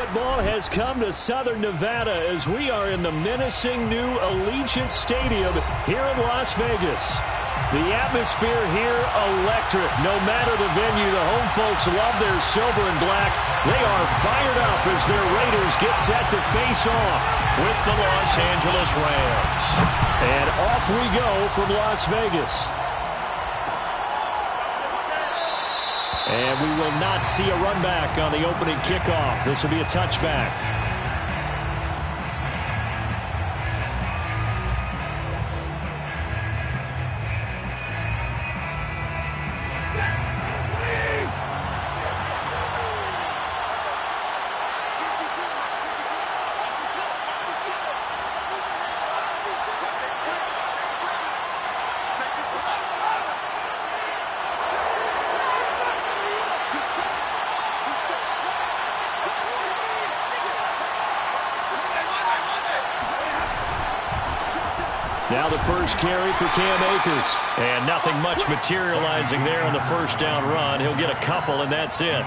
football has come to Southern Nevada as we are in the menacing new Allegiant Stadium here in Las Vegas. The atmosphere here, electric. No matter the venue, the home folks love their silver and black. They are fired up as their Raiders get set to face off with the Los Angeles Rams. And off we go from Las Vegas. And we will not see a run back on the opening kickoff. This will be a touchback. Now the first carry for Cam Akers. And nothing much materializing there on the first down run. He'll get a couple, and that's it.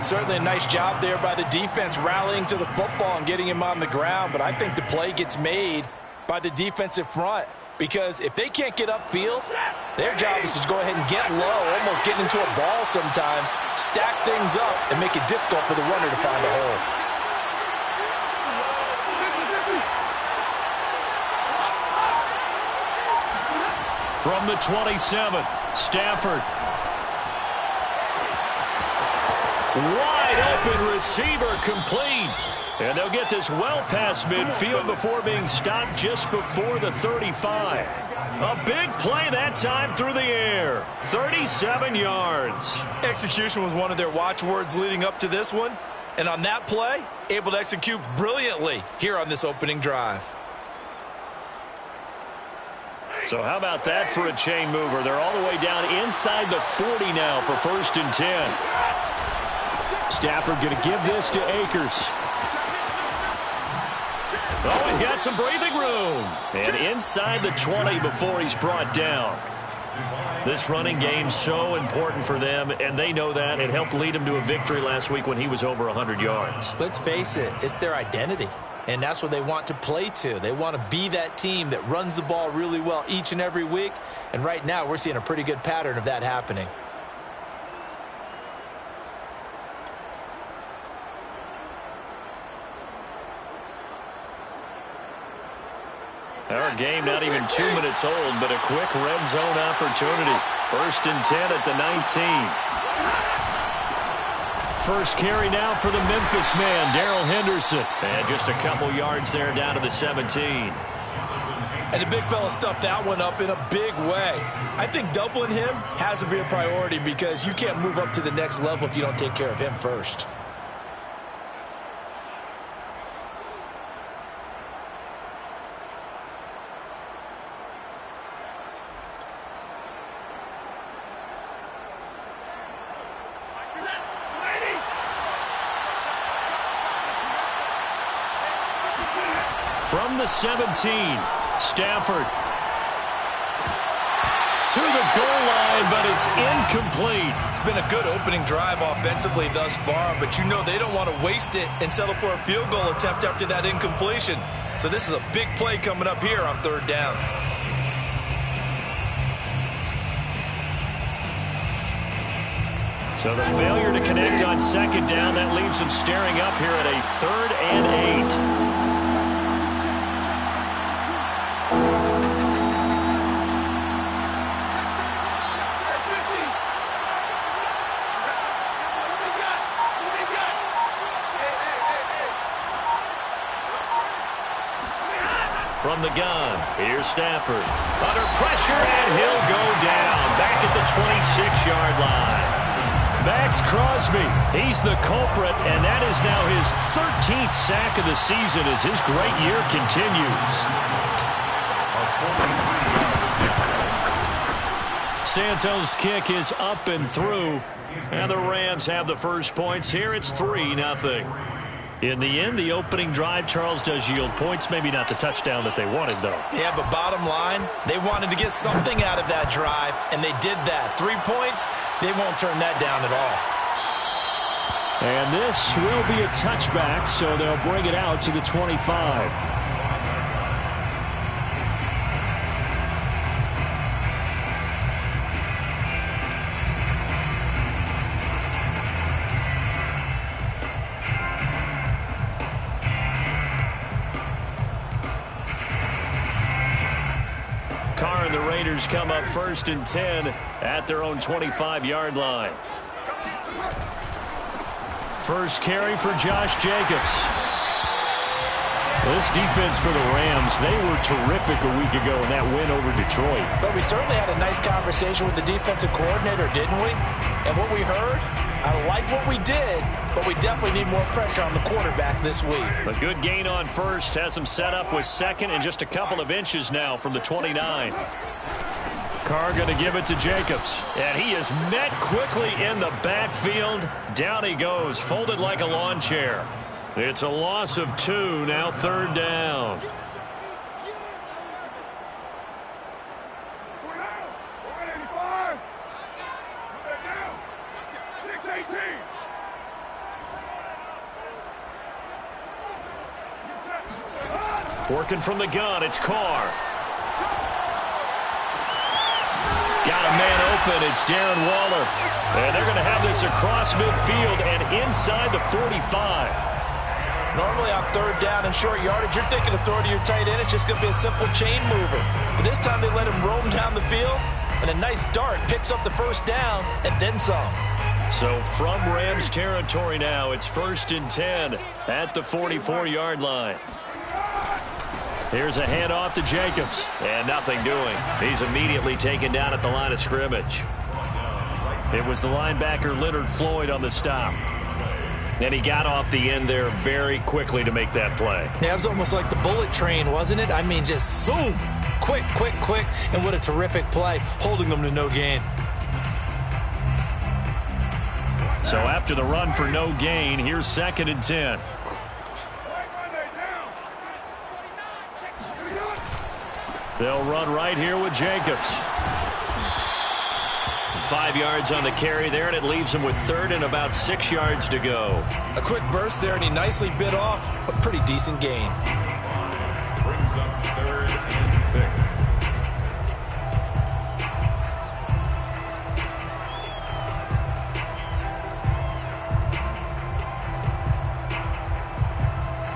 Certainly a nice job there by the defense rallying to the football and getting him on the ground. But I think the play gets made by the defensive front. Because if they can't get upfield, their job is to go ahead and get low, almost getting into a ball sometimes, stack things up, and make it difficult for the runner to find a hole. From the 27, Stafford. Wide open receiver complete. And they'll get this well past midfield before being stopped just before the 35. A big play that time through the air. 37 yards. Execution was one of their watchwords leading up to this one. And on that play, able to execute brilliantly here on this opening drive. So how about that for a chain mover? They're all the way down inside the 40 now for 1st and 10. Stafford going to give this to Akers. Oh, he's got some breathing room. And inside the 20 before he's brought down. This running game's so important for them, and they know that. It helped lead them to a victory last week when he was over 100 yards. Let's face it, it's their identity. And that's what they want to play to. They want to be that team that runs the ball really well each and every week. And right now, we're seeing a pretty good pattern of that happening. Our game not even 2 minutes old, but a quick red zone opportunity. 1st and 10 at the 19. First carry now for the Memphis man, Darrell Henderson. And just a couple yards there down to the 17. And the big fella stuffed that one up in a big way. I think doubling him has to be a priority because you can't move up to the next level if you don't take care of him first. From the 17, Stafford to the goal line, but it's incomplete. It's been a good opening drive offensively thus far, but you know they don't want to waste it and settle for a field goal attempt after that incompletion. So this is a big play coming up here on 3rd down. So the failure to connect on 2nd down, that leaves them staring up here at a 3rd and 8. From the gun, here's Stafford. Under pressure, and he'll go down. Back at the 26-yard line. Max Crosby, he's the culprit, and that is now his 13th sack of the season as his great year continues. Santos' kick is up and through, and the Rams have the first points here. It's 3-0. In the end, the opening drive, Charles, does yield points. Maybe not the touchdown that they wanted, though. Yeah, but bottom line, they wanted to get something out of that drive, and they did that. 3 points, they won't turn that down at all. And this will be a touchback, so they'll bring it out to the 25. Carr and the Raiders come up 1st and 10 at their own 25-yard line. First carry for Josh Jacobs. This defense for the Rams, they were terrific a week ago in that win over Detroit. But we certainly had a nice conversation with the defensive coordinator, didn't we? And what we heard, I like what we did, but we definitely need more pressure on the quarterback this week. A good gain on first has him set up with second and just a couple of inches now from the 29. Carr going to give it to Jacobs. And he is met quickly in the backfield. Down he goes, folded like a lawn chair. It's a loss of 2, now 3rd down. Working from the gun, it's Carr. Got a man open, it's Darren Waller. And they're going to have this across midfield and inside the 45. Normally on 3rd down and short yardage, you're thinking of throwing to your tight end. It's just going to be a simple chain mover. But this time they let him roam down the field, and a nice dart picks up the 1st down and then some. So from Rams territory now, it's 1st and 10 at the 44-yard line. Here's a handoff to Jacobs, and nothing doing. He's immediately taken down at the line of scrimmage. It was the linebacker Leonard Floyd on the stop. And he got off the end there very quickly to make that play. Yeah, it was almost like the bullet train, wasn't it? I mean, just zoom. Quick, quick, quick. And what a terrific play, holding them to no gain. So after the run for no gain, here's 2nd and 10. They'll run right here with Jacobs. 5 yards on the carry there, and it leaves him with 3rd and about 6 yards to go. A quick burst there, and he nicely bit off a pretty decent gain. Brings up 3rd and 6.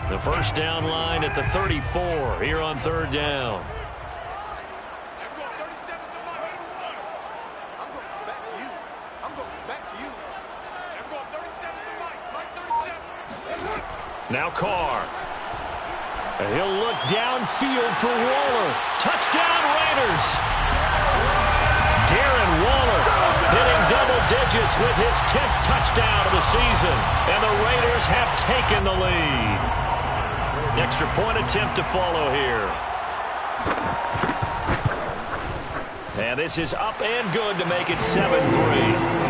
The 1st down line at the 34 here on 3rd down. Now Carr. And he'll look downfield for Waller. Touchdown Raiders. Darren Waller hitting double digits with his 10th touchdown of the season. And the Raiders have taken the lead. Extra point attempt to follow here. And this is up and good to make it 7-3.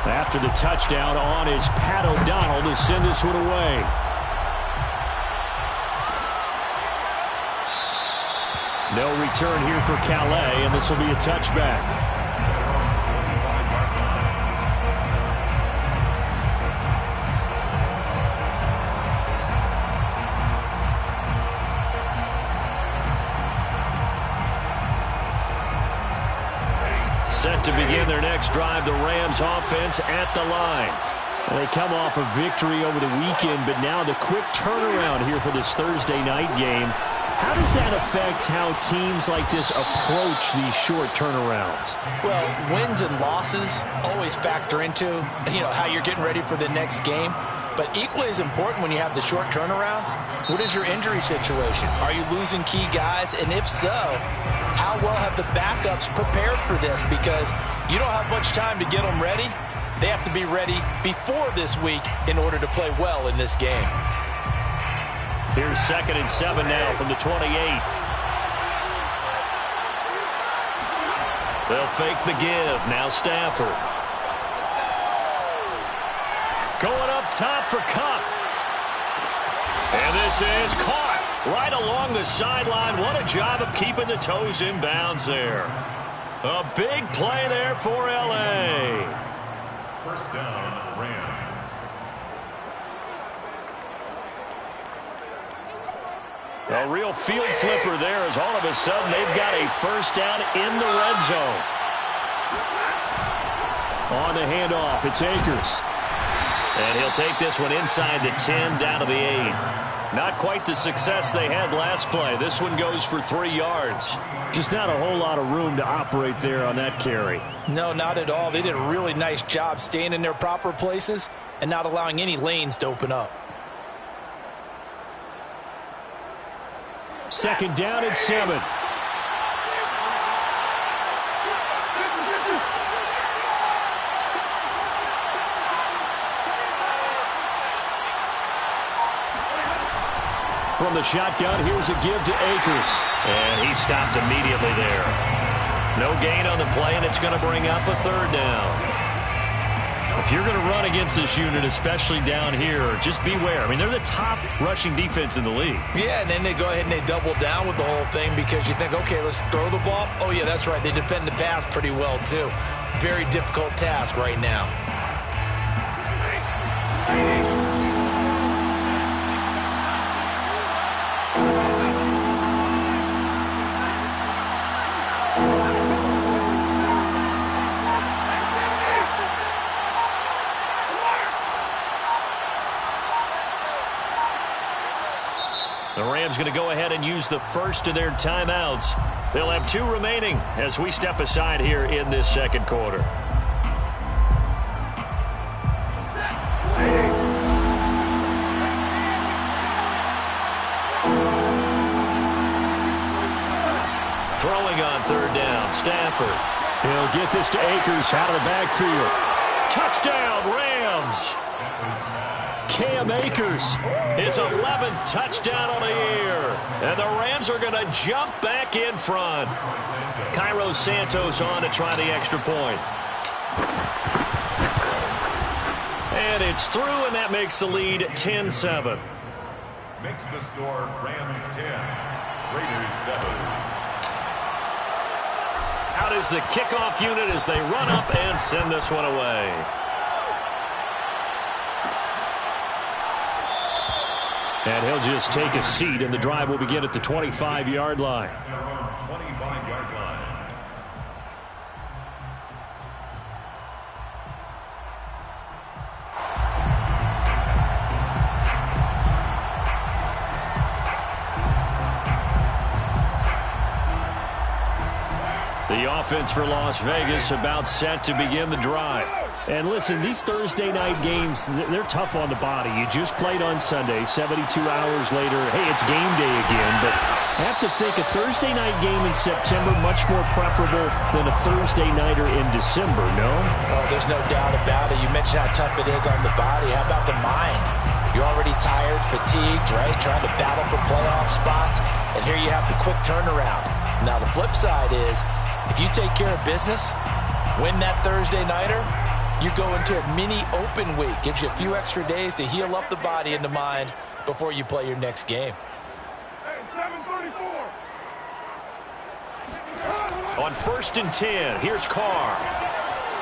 After the touchdown on is Pat O'Donnell to send this one away. No return here for Calais, and this will be a touchback. Set to begin their next drive, the Rams offense at the line. They come off a victory over the weekend, but now the quick turnaround here for this Thursday night game. How does that affect how teams like this approach these short turnarounds? Well, wins and losses always factor into, how you're getting ready for the next game. But equally as important when you have the short turnaround, what is your injury situation? Are you losing key guys? And if so, how well have the backups prepared for this? Because you don't have much time to get them ready. They have to be ready before this week in order to play well in this game. Here's 2nd and 7 now from the 28. They'll fake the give. Now Stafford. Going up top for Cup. And this is caught right along the sideline. What a job of keeping the toes in bounds there. A big play there for L.A. First down, Rams. A real field flipper there as all of a sudden they've got a first down in the red zone. On the handoff, it's Akers. And he'll take this one inside the 10, down to the 8. Not quite the success they had last play. This one goes for 3 yards. Just not a whole lot of room to operate there on that carry. No, not at all. They did a really nice job staying in their proper places and not allowing any lanes to open up. Second down and 7. From the shotgun, here's a give to Akers. And he stopped immediately there. No gain on the play, and it's going to bring up a third down. If you're going to run against this unit, especially down here, just beware. I mean, they're the top rushing defense in the league. Yeah, and then they go ahead and they double down with the whole thing because you think, okay, let's throw the ball. Oh, yeah, that's right. They defend the pass pretty well, too. Very difficult task right now. The Rams going to go ahead and use the first of their timeouts. They'll have 2 remaining as we step aside here in this second quarter. Throwing on third down, Stafford. He'll get this to Akers out of the backfield. Touchdown, Rams! Cam Akers, his 11th touchdown on the year. And the Rams are going to jump back in front. Cairo Santos on to try the extra point. And it's through, and that makes the lead 10-7. Makes the score Rams 10, Raiders 7. Out is the kickoff unit as they run up and send this one away. And he'll just take a seat, and the drive will begin at the 25-yard line. 25-yard line. The offense for Las Vegas about set to begin the drive. And listen, these Thursday night games, they're tough on the body. You just played on Sunday, 72 hours later. Hey, it's game day again. But I have to think a Thursday night game in September much more preferable than a Thursday nighter in December, no? Oh, there's no doubt about it. You mentioned how tough it is on the body. How about the mind? You're already tired, fatigued, right? Trying to battle for playoff spots. And here you have the quick turnaround. Now, the flip side is, if you take care of business, win that Thursday nighter, you go into a mini open week. Gives you a few extra days to heal up the body and the mind before you play your next game. On 1st and 10, here's Carr.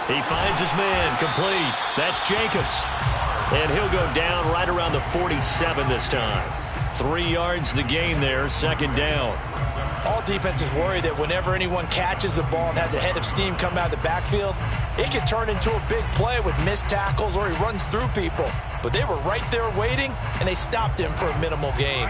He finds his man, complete. That's Jacobs. And he'll go down right around the 47 this time. 3 yards the gain there, second down. All defenses worry that whenever anyone catches the ball and has a head of steam come out of the backfield, it can turn into a big play with missed tackles or he runs through people. But they were right there waiting, and they stopped him for a minimal gain.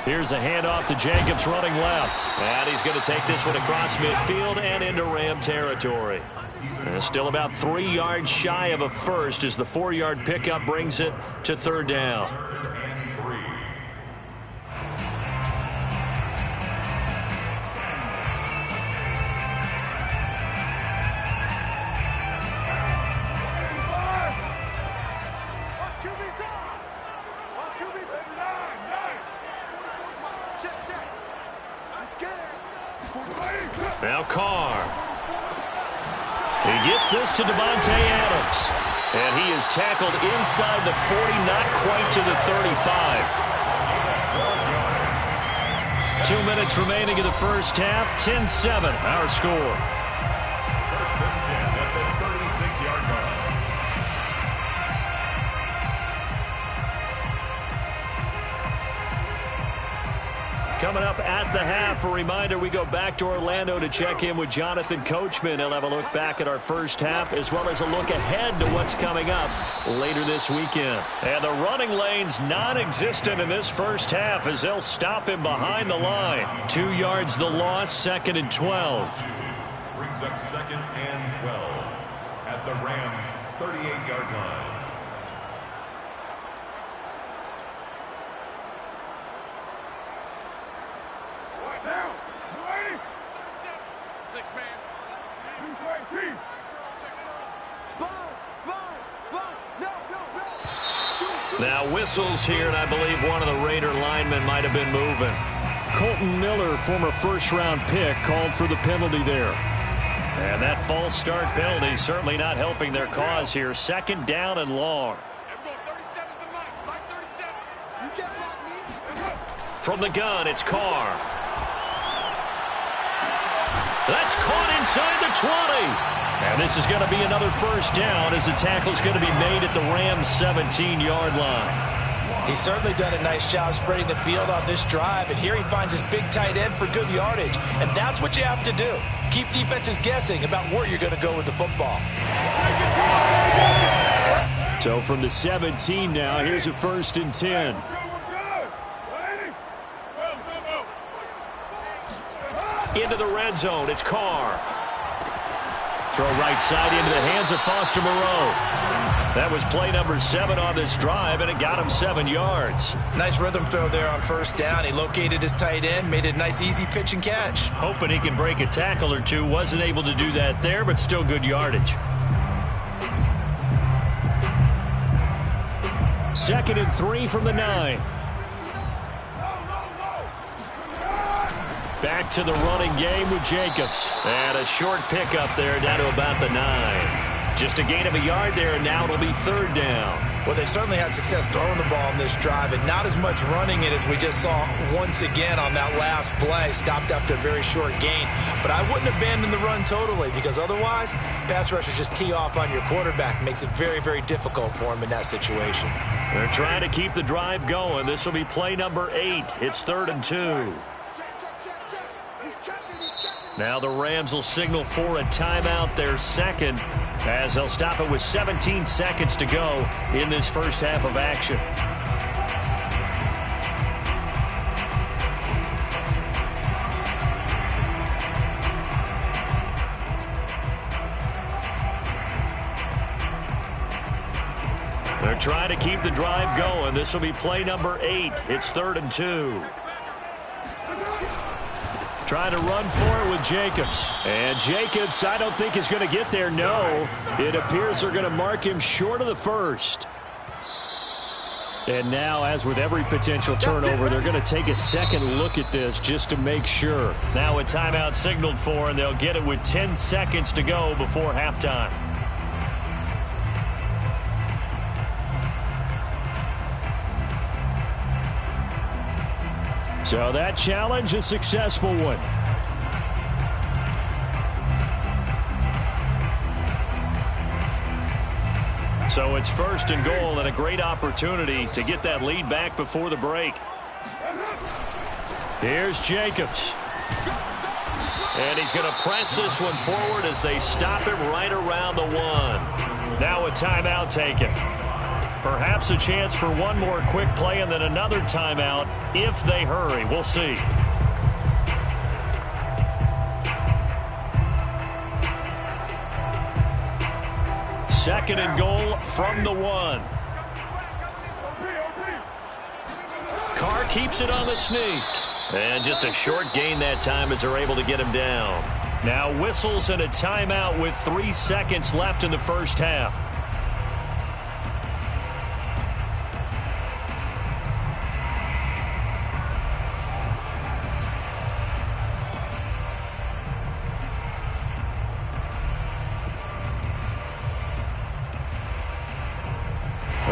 Here's a handoff to Jacobs running left. And he's going to take this one across midfield and into Ram territory. And still about 3 yards shy of a first as the 4-yard pickup brings it to third down. Now Carr. He gets this to Devontae Adams. And he is tackled inside the 40, not quite to the 35. 2 minutes remaining in the first half. 10-7, our score. First and 10 at the 36-yard line. Coming up at the half, a reminder, we go back to Orlando to check in with Jonathan Coachman. He'll have a look back at our first half as well as a look ahead to what's coming up later this weekend. And the running lane's non-existent in this first half as they'll stop him behind the line. 2 yards the loss, 2nd and 12. Brings up 2nd and 12 at the Rams' 38-yard line. Now whistles here, and I believe one of the Raider linemen might have been moving. Colton Miller, former first-round pick, called for the penalty there. And that false start penalty certainly not helping their cause here. 2nd down and long. From the gun, it's Carr. That's caught inside the 20. And this is going to be another first down as the tackle's going to be made at the Rams' 17-yard line. He's certainly done a nice job spreading the field on this drive, and here he finds his big tight end for good yardage. And that's what you have to do. Keep defenses guessing about where you're going to go with the football. So from the 17 now, here's a 1st and 10. Into the red zone, it's Carr. Throw right side into the hands of Foster Moreau. That was play number 7 on this drive, and it got him 7 yards. Nice rhythm throw there on first down. He located his tight end, made it a nice easy pitch and catch. Hoping he can break a tackle or two. Wasn't able to do that there, but still good yardage. 2nd and 3 from the 9. Back to the running game with Jacobs. And a short pickup there down to about the 9. Just a gain of a yard there, and now it'll be 3rd down. Well, they certainly had success throwing the ball in this drive, and not as much running it as we just saw once again on that last play. Stopped after a very short gain. But I wouldn't abandon the run totally, because otherwise, pass rushers just tee off on your quarterback. Makes it very, very difficult for him in that situation. They're trying to keep the drive going. This will be play number 8. It's 3rd and 2. Now the Rams will signal for a timeout, their 2nd, as they'll stop it with 17 seconds to go in this first half of action. They're trying to keep the drive going. This will be play number 8. It's 3rd and 2. Trying to run for it with Jacobs. And Jacobs, I don't think is going to get there. No, it appears they're going to mark him short of the 1st. And now, as with every potential turnover, they're going to take a second look at this just to make sure. Now a timeout signaled for, and they'll get it with 10 seconds to go before halftime. So that challenge, a successful one. So it's 1st and goal, and a great opportunity to get that lead back before the break. Here's Jacobs. And he's going to press this one forward as they stop him right around the 1. Now a timeout taken. Perhaps a chance for one more quick play and then another timeout if they hurry. We'll see. Second and goal from the 1. Carr keeps it on the sneak. And just a short gain that time as they're able to get him down. Now whistles and a timeout with 3 seconds left in the first half.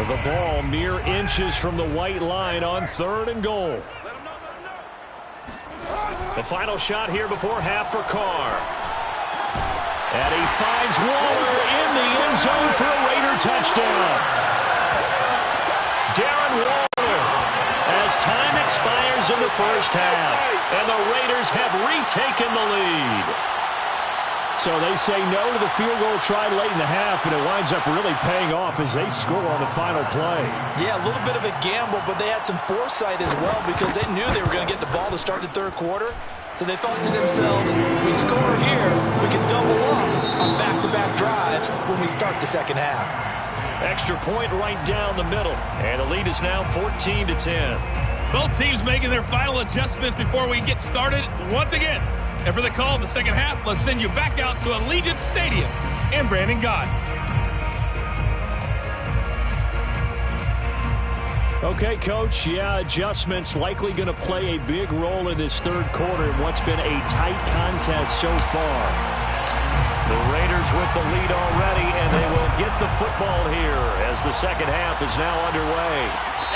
The ball mere inches from the white line on 3rd and goal. The final shot here before half for Carr. And he finds Waller in the end zone for a Raider touchdown. Darren Waller, as time expires in the first half, and the Raiders have retaken the lead. So they say no to the field goal try late in the half, and it winds up really paying off as they score on the final play. Yeah, a little bit of a gamble, but they had some foresight as well because they knew they were going to get the ball to start the 3rd quarter. So they thought to themselves, if we score here, we can double up on back-to-back drives when we start the 2nd half. Extra point right down the middle, and the lead is now 14-10. Both teams making their final adjustments before we get started once again. And for the call in the 2nd half, let's send you back out to Allegiant Stadium in Brandon Gott. Okay, Coach, adjustments likely going to play a big role in this 3rd quarter in what's been a tight contest so far. The Raiders with the lead already, and they will get the football here as the 2nd half is now underway.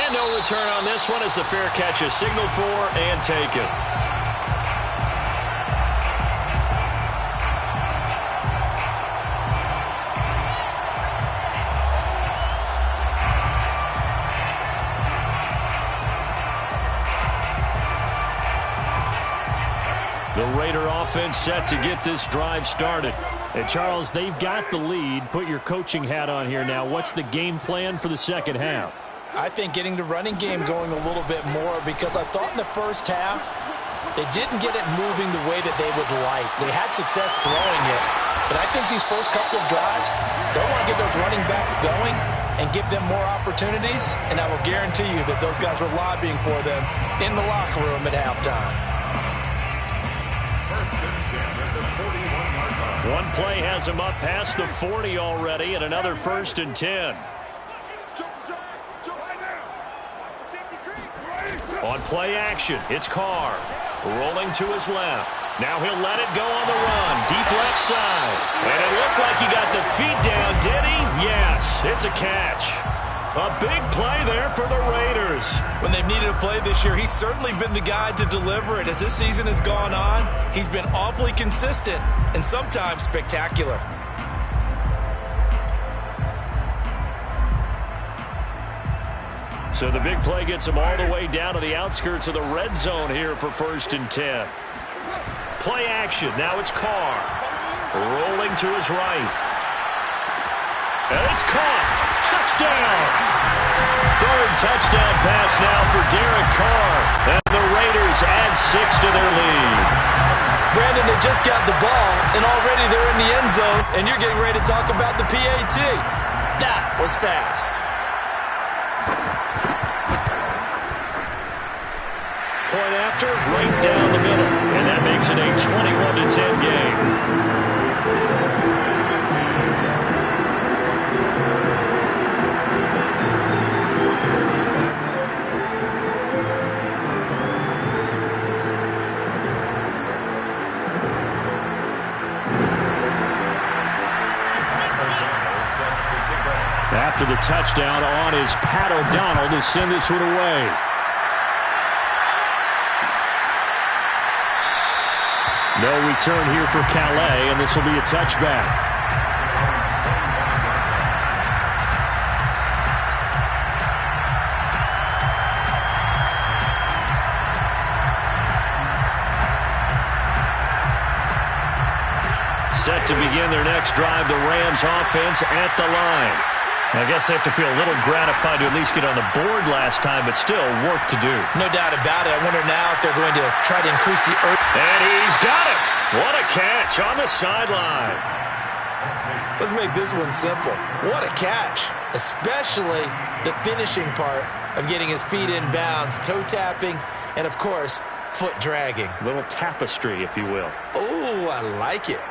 And no return on this one as the fair catch is signaled for and taken. The Raider offense set to get this drive started. And Charles, they've got the lead. Put your coaching hat on here now. What's the game plan for the 2nd half? I think getting the running game going a little bit more because I thought in the first half they didn't get it moving the way that they would like. They had success throwing it, but I think these first couple of drives, they want to get those running backs going and give them more opportunities, and I will guarantee you that those guys were lobbying for them in the locker room at halftime. One play has him up past the 40 already, and another 1st and 10. On play action, it's Carr. Rolling to his left. Now he'll let it go on the run. Deep left side. And it looked like he got the feet down, did he? Yes, it's a catch. A big play there for the Raiders. When they've needed a play this year, he's certainly been the guy to deliver it. As this season has gone on, he's been awfully consistent and sometimes spectacular. So the big play gets him all the way down to the outskirts of the red zone here for 1st and 10. Play action. Now it's Carr. Rolling to his right. And it's caught. Touchdown. 3rd touchdown pass now for Derek Carr. And the Raiders add 6 to their lead. Brandon, they just got the ball, and already they're in the end zone, and you're getting ready to talk about the PAT. That was fast. Point after, right down the middle. And that makes it a 21-10 game. After the touchdown on is Pat O'Donnell to send this one away. No return here for Calais, and this will be a touchback. Set to begin their next drive, the Rams offense at the line. I guess they have to feel a little gratified to at least get on the board last time, but still work to do. No doubt about it. I wonder now if they're going to try to increase the And he's got it. What a catch on the sideline. Let's make this one simple. What a catch, especially the finishing part of getting his feet in bounds, toe tapping, and, of course, foot dragging. A little tapestry, if you will. Oh, I like it.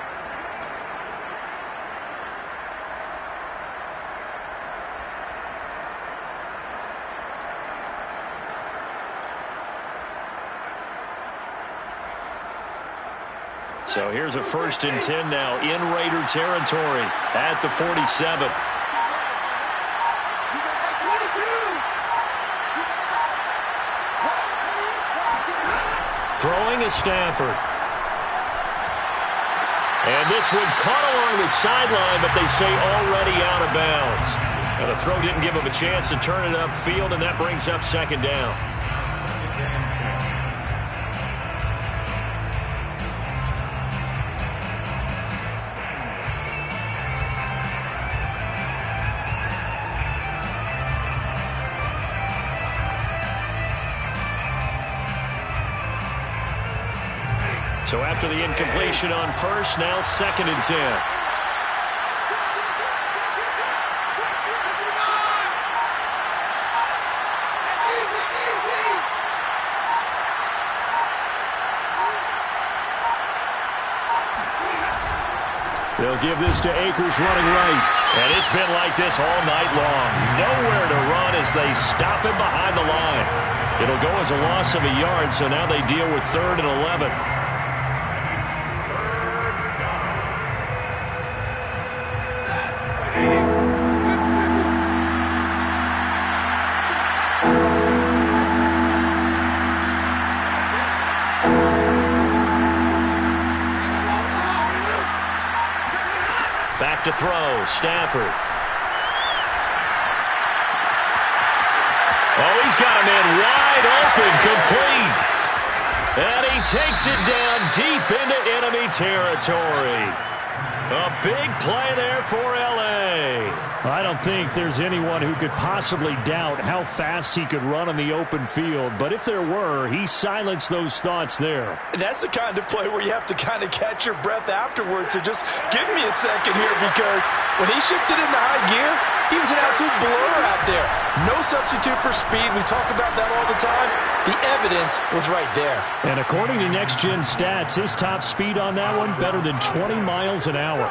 So here's a 1st and 10 now in Raider territory at the 47. Throwing is Stafford. And this one caught along the sideline, but they say already out of bounds. And the throw didn't give him a chance to turn it upfield, and that brings up second down. So after the incompletion on first, now 2nd and 10. They'll give this to Akers running right. And it's been like this all night long. Nowhere to run as they stop him behind the line. It'll go as a loss of a yard, so now they deal with 3rd and 11. Back to throw, Stafford. Oh, he's got a man wide open, complete. And he takes it down deep into enemy territory. A big play there for L.A. I don't think there's anyone who could possibly doubt how fast he could run on the open field. But if there were, he silenced those thoughts there. And that's the kind of play where you have to kind of catch your breath afterwards. So just give me a second here, because when he shifted into high gear, he was an absolute blur out there. No substitute for speed. We talk about that all the time. The evidence was right there. And according to Next Gen Stats, his top speed on that one, better than 20 miles an hour.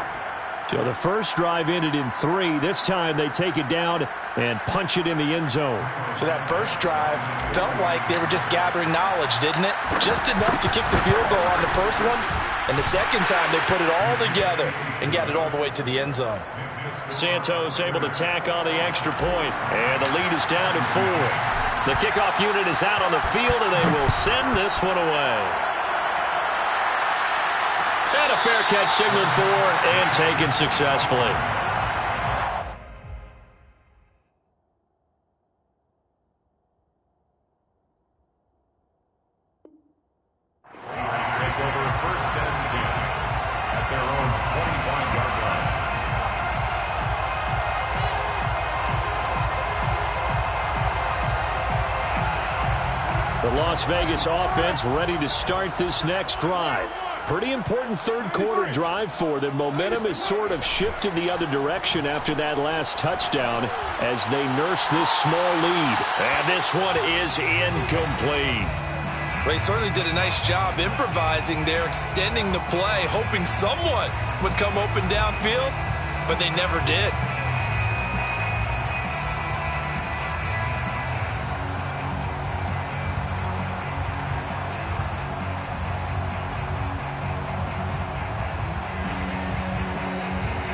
So the first drive ended in 3. This time they take it down and punch it in the end zone. So that first drive felt like they were just gathering knowledge, didn't it? Just enough to kick the field goal on the first one. And the second time they put it all together and got it all the way to the end zone. Santos able to tack on the extra point. And the lead is down to 4. The kickoff unit is out on the field, and they will send this one away. And a fair catch signaled for and taken successfully. Lions take over 1st and 10 at their own 25-yard line. The Las Vegas offense ready to start this next drive. Pretty important third-quarter drive for them. Momentum has sort of shifted the other direction after that last touchdown as they nurse this small lead. And this one is incomplete. Well, he certainly did a nice job improvising there, extending the play, hoping someone would come open downfield, but they never did.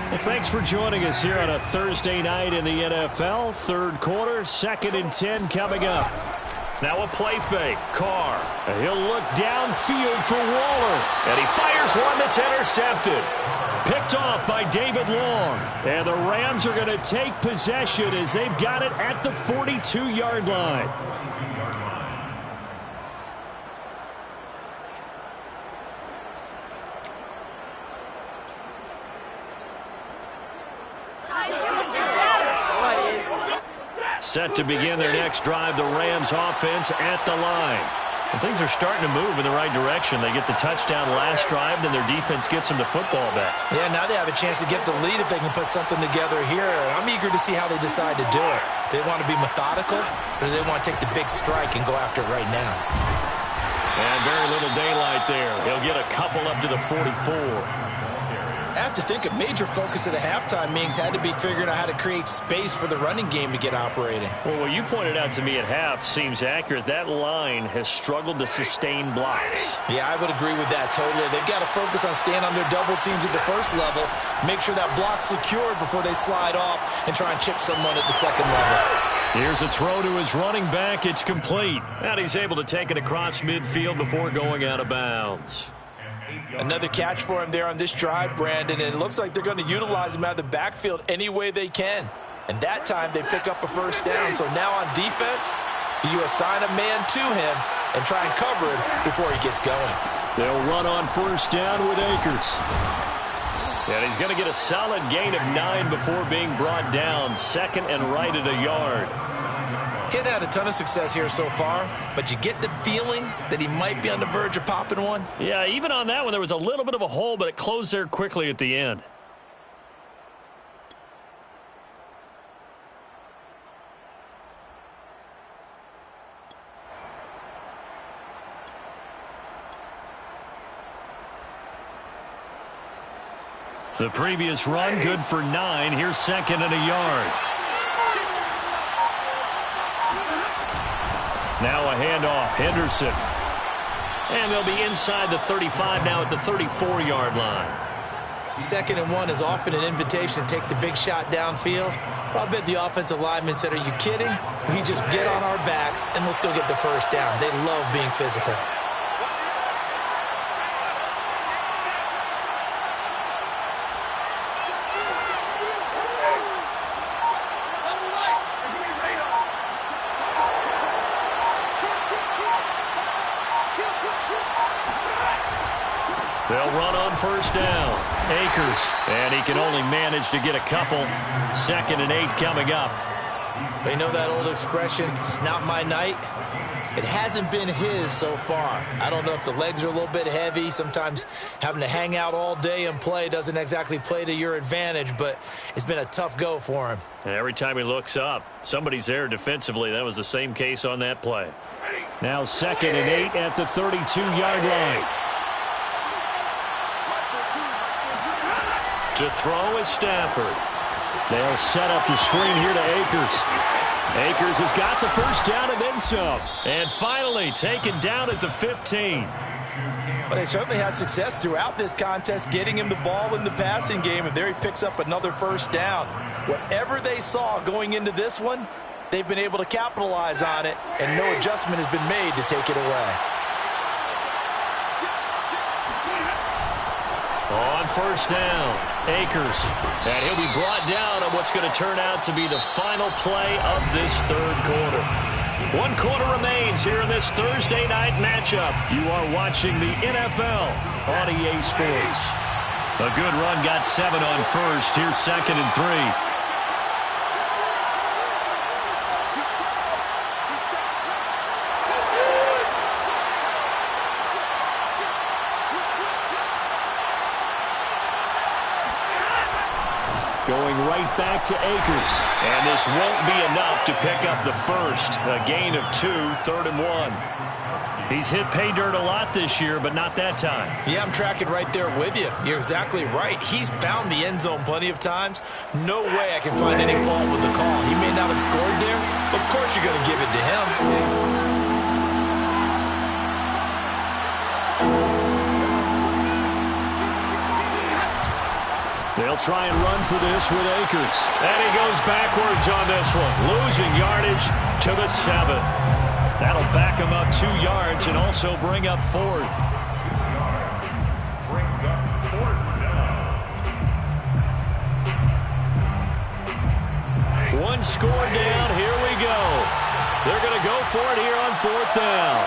Well, thanks for joining us here on a Thursday night in the NFL. Third quarter, 2nd and 10 coming up. Now a play fake. Carr. He'll look downfield for Waller. And he fires one that's intercepted. Picked off by David Long. And the Rams are going to take possession as they've got it at the 42-yard line. Set to begin their next drive, the Rams offense at the line. And things are starting to move in the right direction. They get the touchdown last drive, then their defense gets them the football back. Yeah, now they have a chance to get the lead if they can put something together here. I'm eager to see how they decide to do it. Do they want to be methodical, or do they want to take the big strike and go after it right now? And very little daylight there. He'll get a couple up to the 44. have to think a major focus at the halftime meetings had to be figuring out how to create space for the running game to get operating. Well, what you pointed out to me at half seems accurate. That line has struggled to sustain blocks. Yeah, I would agree with that totally. They've got to focus on staying on their double teams at the first level, make sure that block's secured before they slide off and try and chip someone at the second level. Here's a throw to his running back. It's complete. And he's able to take it across midfield before going out of bounds. Another catch for him there on this drive, Brandon, and it looks like they're going to utilize him out of the backfield any way they can. And that time they pick up a first down. So now on defense, you assign a man to him and try and cover him before he gets going. They'll run on first down with Akers. And he's going to get a solid gain of 9 before being brought down. Second and right at a yard. He's had a ton of success here so far, but you get the feeling that he might be on the verge of popping one. Yeah, even on that one, there was a little bit of a hole, but it closed there quickly at the end. The previous run, good for 9. Here's second and a yard. Now a handoff, Henderson. And they'll be inside the 35 now at the 34-yard line. Second and 1 is often an invitation to take the big shot downfield. But I'll bet the offensive lineman said, are you kidding? We just get on our backs and we'll still get the first down. They love being physical. They'll run on first down. Akers, and he can only manage to get a couple. Second and 8 coming up. They know that old expression, it's not my night. It hasn't been his so far. I don't know if the legs are a little bit heavy. Sometimes having to hang out all day and play doesn't exactly play to your advantage, but it's been a tough go for him. And every time he looks up, somebody's there defensively. That was the same case on that play. Now second and 8 at the 32-yard line. To throw is Stafford. They'll set up the screen here to Akers. Akers has got the first down and then some. And finally taken down at the 15. But they certainly had success throughout this contest, getting him the ball in the passing game, and there he picks up another first down. Whatever they saw going into this one, they've been able to capitalize on it, and no adjustment has been made to take it away. On first down, Akers. And he'll be brought down on what's going to turn out to be the final play of this third quarter. 1 quarter remains here in this Thursday night matchup. You are watching the NFL on EA Sports. A good run, got 7 on first. Here's second and 3. Going right back to Akers. And this won't be enough to pick up the first. A gain of 2, third and 1. He's hit pay dirt a lot this year, but not that time. Yeah, I'm tracking right there with you. You're exactly right. He's found the end zone plenty of times. No way I can find any fault with the call. He may not have scored there, but of course you're going to give it to him. They'll try and run for this with Akers. And he goes backwards on this one. Losing yardage to the 7. That'll back him up 2 yards and also bring up 4th. Brings up 4th down. 1 score down. Here we go. They're going to go for it here on 4th down.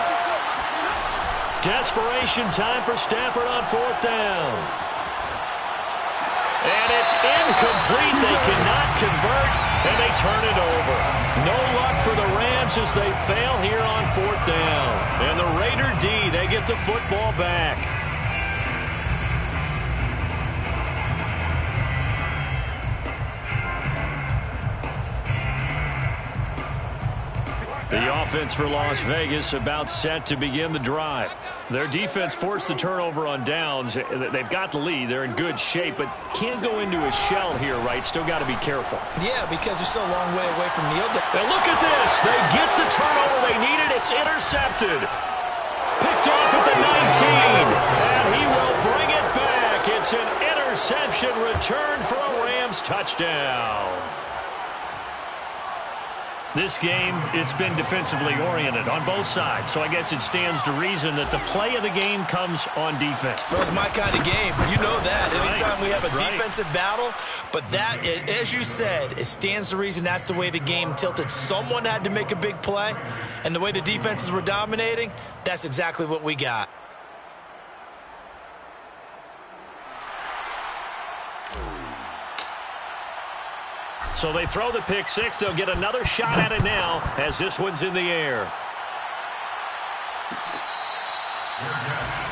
Desperation time for Stafford on 4th down. And it's incomplete. They cannot convert, and they turn it over. No luck for the Rams as they fail here on 4th down. And the Raider D, they get the football back. The offense for Las Vegas about set to begin the drive. Their defense forced the turnover on downs. They've got the lead. They're in good shape, but can't go into a shell here, right? Still got to be careful. Yeah, because they're still a long way away from kneel down. And look at this. They get the turnover they needed. It's intercepted. Picked off at the 19. And he will bring it back. It's an interception return for a Rams touchdown. This game, it's been defensively oriented on both sides, so I guess it stands to reason that the play of the game comes on defense. So it's my kind of game. You know that. Anytime we have a defensive battle, but that, as you said, it stands to reason that's the way the game tilted. Someone had to make a big play, and the way the defenses were dominating, that's exactly what we got. So they throw the pick six. They'll get another shot at it now as this one's in the air.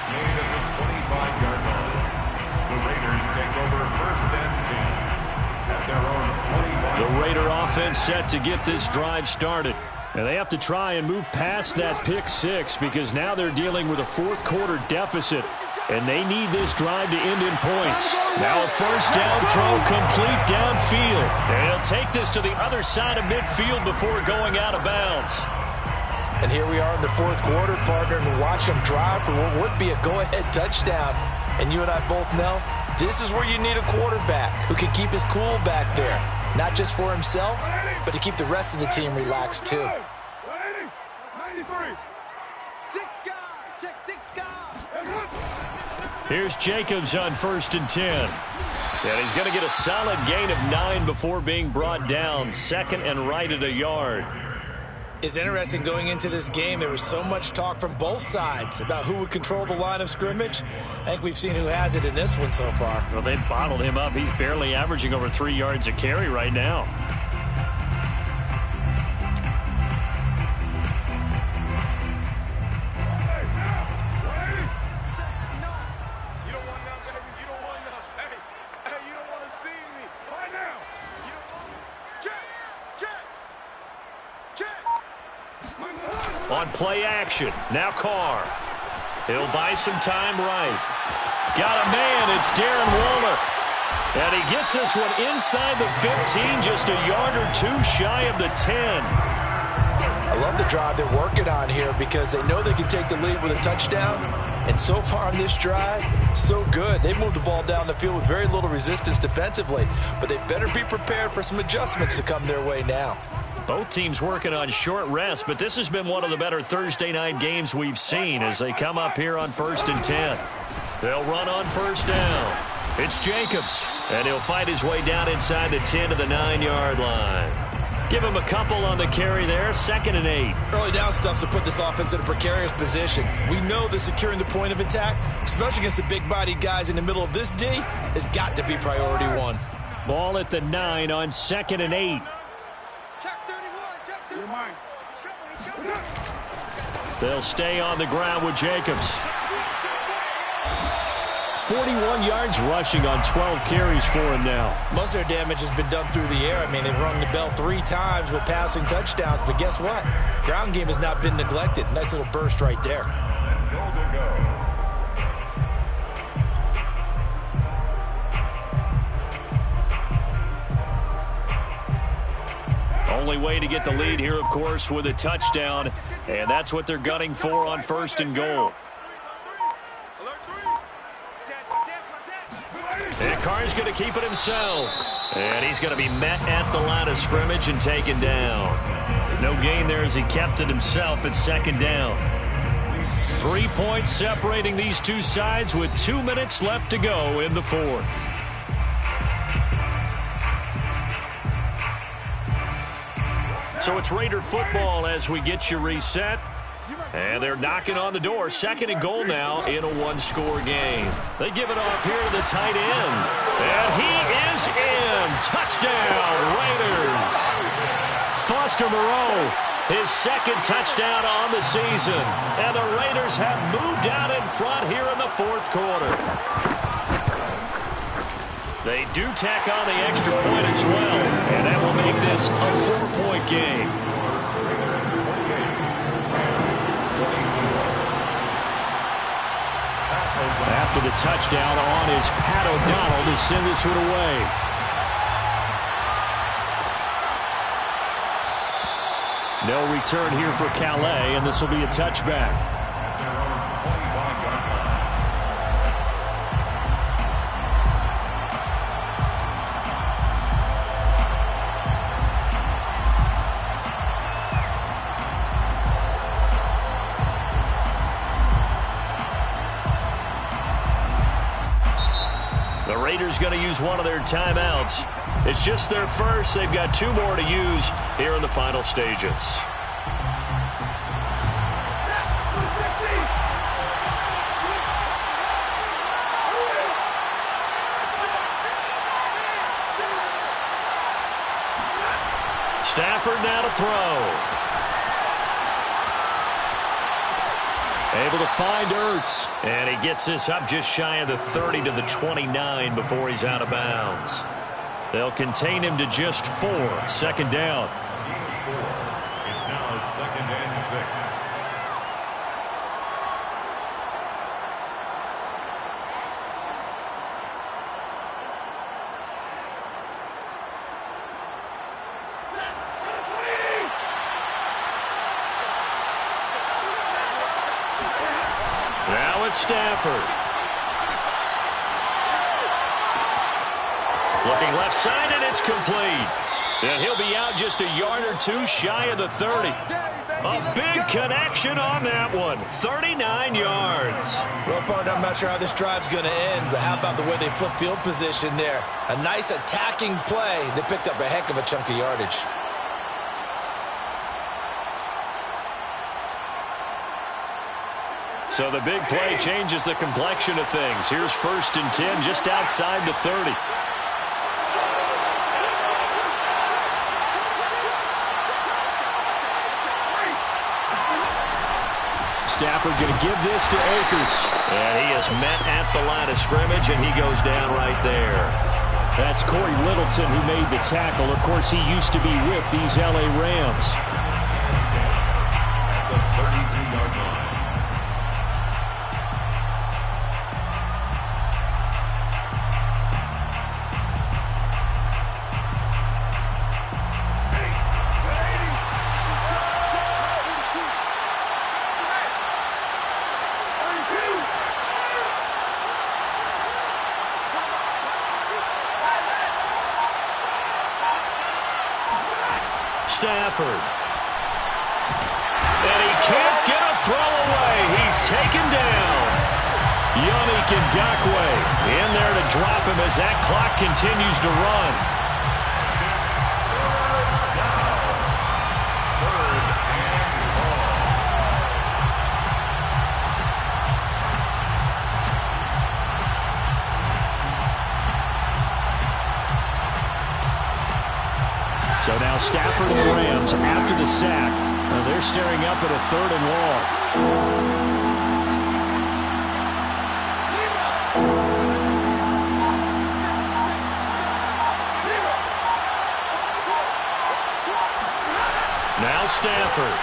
Made at the 25-yard line. The Raiders take over 1st and 10 at their own 25. The Raider offense set to get this drive started. And they have to try and move past that pick six because now they're dealing with a fourth quarter deficit. And they need this drive to end in points. Now a first down throw complete downfield. And he'll take this to the other side of midfield before going out of bounds. And here we are in the fourth quarter, partner, and watch them drive for what would be a go-ahead touchdown. And you and I both know this is where you need a quarterback who can keep his cool back there. Not just for himself, but to keep the rest of the team relaxed too. 93. 6 guys. Check 6 guys. Here's Jacobs on 1st and 10. And he's going to get a solid gain of 9 before being brought down. 2nd and right at a yard. It's interesting going into this game. There was so much talk from both sides about who would control the line of scrimmage. I think we've seen who has it in this one so far. Well, they bottled him up. He's barely averaging over 3 yards a carry right now. On play action, now Carr. He'll buy some time right. Got a man, it's Darren Waller. And he gets this one inside the 15, just a yard or two shy of the 10. I love the drive they're working on here because they know they can take the lead with a touchdown. And so far on this drive, so good. They moved the ball down the field with very little resistance defensively, but they better be prepared for some adjustments to come their way now. Both teams working on short rest, but this has been one of the better Thursday night games we've seen as they come up here on 1st and 10. They'll run on 1st down. It's Jacobs, and he'll fight his way down inside the 10 to the 9-yard line. Give him a couple on the carry there, 2nd and 8. Early down stuff to put this offense in a precarious position. We know that securing the point of attack, especially against the big-bodied guys in the middle of this D, has got to be priority one. Ball at the 9 on 2nd and 8. They'll stay on the ground with Jacobs. 41 yards rushing on 12 carries for him now. Most of their damage has been done through the air. I mean, they've rung the bell 3 times with passing touchdowns, but guess what? Ground game has not been neglected. Nice little burst right there. Goal to go. Only way to get the lead here, of course, with a touchdown, and that's what they're gunning for on 1st and goal. And Carr's going to keep it himself, and he's going to be met at the line of scrimmage and taken down. No gain there as he kept it himself at 2nd down. 3 points separating these two sides with 2 minutes left to go in the 4th. So it's Raider football as we get you reset. And they're knocking on the door. 2nd and goal now in a 1-score game. They give it off here to the tight end. And he is in. Touchdown, Raiders. Foster Moreau, his 2nd touchdown on the season. And the Raiders have moved out in front here in the 4th quarter. They do tack on the extra point as well, and that will make this a 4-point game. after the touchdown on is Pat O'Donnell to send this one away. No return here for Calais, and this will be a touchback. At their own 25-yard line. The Raiders going to use one of their timeouts. It's just their first. They've got 2 more to use here in the final stages. Stafford now to throw. Able to find Ertz. And he gets this up just shy of the 30 to the 29 before he's out of bounds. They'll contain him to just 4. Second down. It's now 2nd and 6. Now it's Stafford. Looking left side, and it's complete. And he'll be out just a yard or 2 shy of the 30. A big connection on that one. 39 yards. Well, partner, I'm not sure how this drive's going to end, but how about the way they flip field position there? A nice attacking play. They picked up a heck of a chunk of yardage. So the big play changes the complexion of things. Here's 1st and 10 just outside the 30. Stafford going to give this to Akers. And he is met at the line of scrimmage, and he goes down right there. That's Corey Littleton who made the tackle. Of course, he used to be with these L.A. Rams. At the 32-yard line. Stafford. And he can't get a throw away. He's taken down. Yannick Ngakoue in there to drop him as that clock continues to run. So now Stafford and the Rams, after the sack, they're staring up at a 3rd and long. Now Stafford.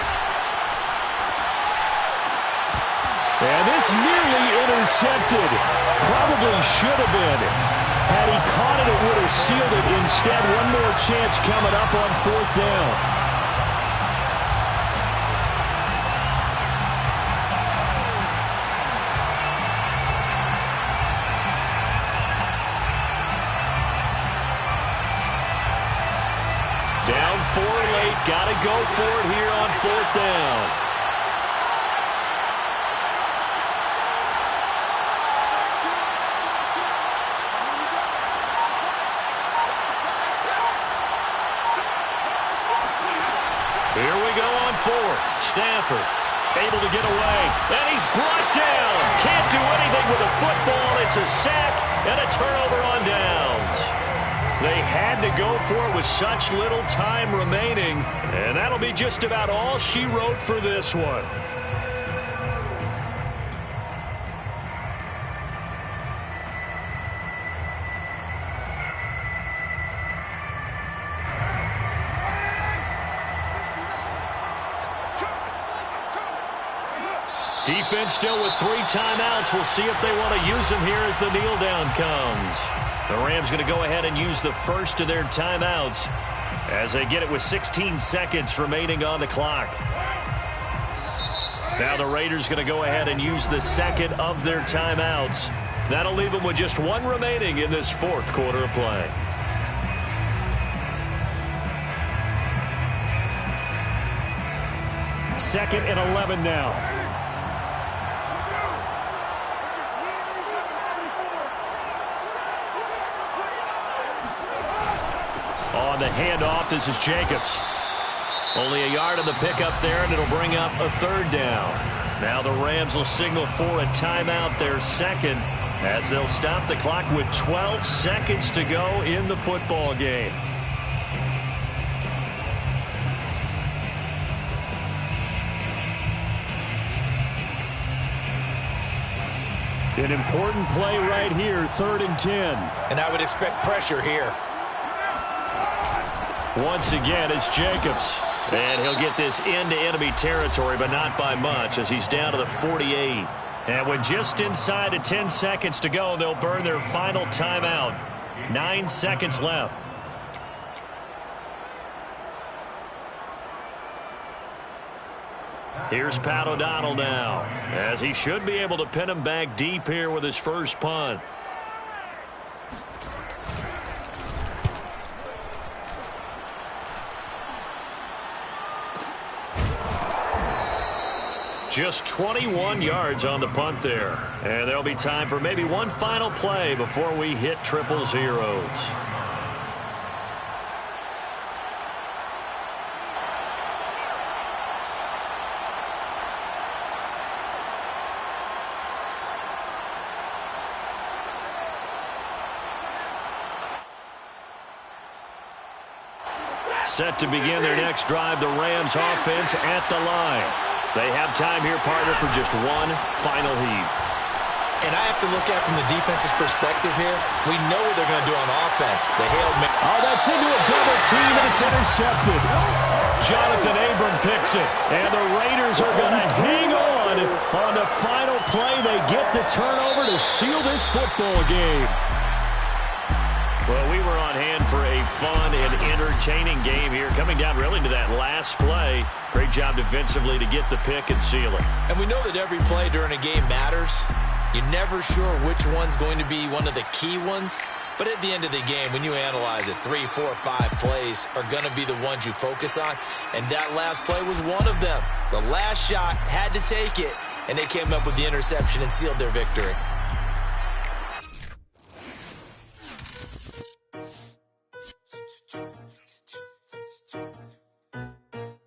And this nearly intercepted. Probably should have been. Had he caught it, it would have sealed it. Instead, one more chance coming up on 4th down. Down 4 late. Got to go for it here on 4th down. Here we go on 4th. Stafford able to get away. And he's brought down. Can't do anything with a football. It's a sack and a turnover on downs. They had to go for it with such little time remaining. And that'll be just about all she wrote for this one. Defense still with 3 timeouts. We'll see if they want to use them here as the kneel down comes. The Rams going to go ahead and use the first of their timeouts as they get it with 16 seconds remaining on the clock. Now the Raiders going to go ahead and use the second of their timeouts. That'll leave them with just 1 remaining in this 4th quarter of play. Second and 11 now. On the handoff, this is Jacobs. Only a yard on the pickup there, and it'll bring up a 3rd down. Now the Rams will signal for a timeout, their second, as they'll stop the clock with 12 seconds to go in the football game. An important play right here, 3rd and 10. And I would expect pressure here. Once again, it's Jacobs. And he'll get this into enemy territory, but not by much, as he's down to the 48. And with just inside of 10 seconds to go, they'll burn their final timeout. 9 seconds left. Here's Pat O'Donnell now, as he should be able to pin him back deep here with his first punt. Just 21 yards on the punt there. And there'll be time for maybe one final play before we hit triple zeros. Set to begin their next drive, the Rams offense at the line. They have time here, partner, for just one final heave. And I have to look at from the defense's perspective here. We know what they're going to do on offense. The Hail Mary. Oh, that's into a double team, and it's intercepted. Jonathan Abram picks it, and the Raiders are going to hang on the final play. They get the turnover to seal this football game. Well, we were on hand for a fun and entertaining game here, coming down really to that last play. Great job defensively to get the pick and seal it. And we know that every play during a game matters. You're never sure which one's going to be one of the key ones. But at the end of the game, when you analyze it, 3, 4, 5 plays are going to be the ones you focus on. And that last play was one of them. The last shot had to take it, and they came up with the interception and sealed their victory.